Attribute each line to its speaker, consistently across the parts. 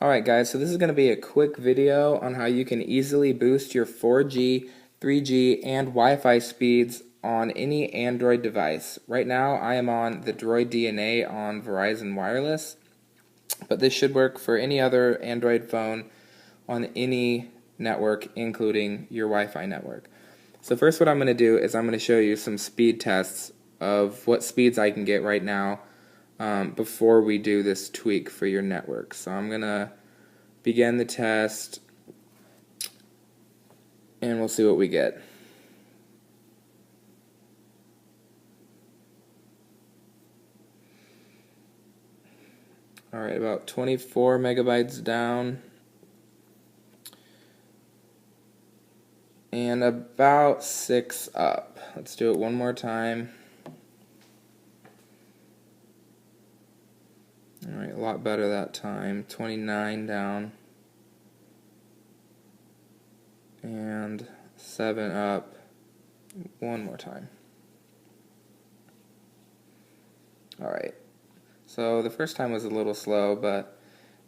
Speaker 1: Alright guys, so this is going to be a quick video on how you can easily boost your 4G, 3G, and Wi-Fi speeds on any Android device. Right now I am on the Droid DNA on Verizon Wireless, but this should work for any other Android phone on any network, including your Wi-Fi network. So first what I'm going to do is I'm going to show you some speed tests of what speeds I can get right now before we do this tweak for your network. So I'm going to begin the test and we'll see what we get. Alright, about 24 megabytes down and about 6 up. Let's do it one more time. Alright, a lot better that time. 29 down. And 7 up. One more time. Alright. So the first time was a little slow, but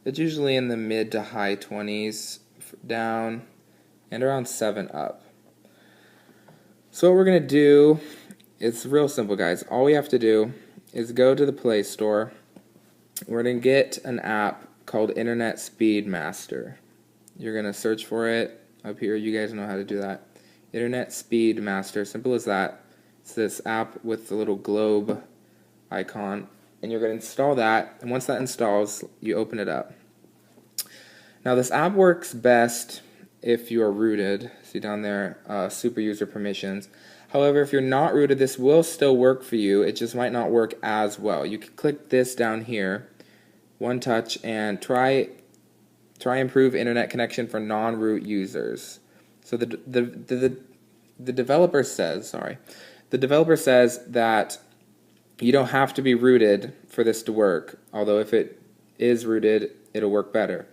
Speaker 1: it's usually in the mid to high 20s down and around 7 up. So what we're going to do, it's real simple guys. All we have to do is go to the Play Store. We're going to get an app called Internet Speed Master. You're going to search for it up here. You guys know how to do that. Internet Speed Master, simple as that. It's this app with the little globe icon, and you're going to install that, and once that installs, you open it up. Now this app works best if you are rooted. See down there, super user permissions. However, if you're not rooted, this will still work for you. It just might not work as well. You can click this down here, one touch, and try improve internet connection for non-root users. So the developer says, that you don't have to be rooted for this to work. Although if it is rooted, it'll work better.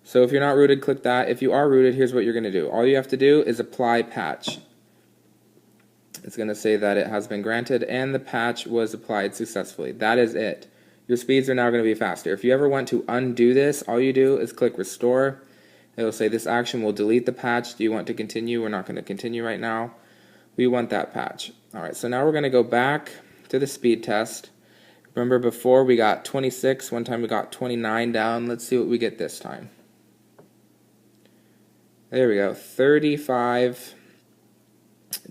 Speaker 1: So if you're not rooted, click that. If you are rooted, here's what you're going to do. All you have to do is apply patch. It's going to say that it has been granted and the patch was applied successfully. That is it. Your speeds are now going to be faster. If you ever want to undo this, all you do is click restore. It will say this action will delete the patch. Do you want to continue? We're not going to continue right now. We want that patch. Alright, so now we're going to go back to the speed test. Remember before we got 26, one time we got 29 down. Let's see what we get this time. There we go, 35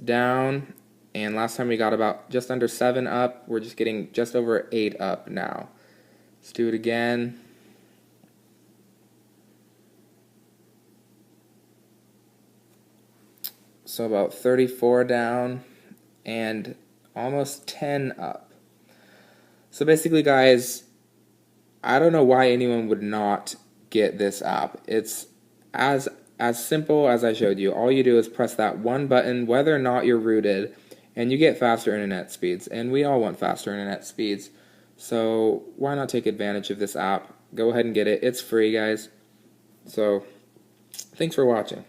Speaker 1: down, and last time we got about just under 7 up. We're just getting just over 8 up now. Let's do it again. So about 34 down and almost 10 up. So basically guys, I don't know why anyone would not get this app. It's as simple as I showed you. All you do is press that one button, whether or not you're rooted, and you get faster internet speeds. And we all want faster internet speeds. So why not take advantage of this app? Go ahead and get it. It's free, guys. So thanks for watching.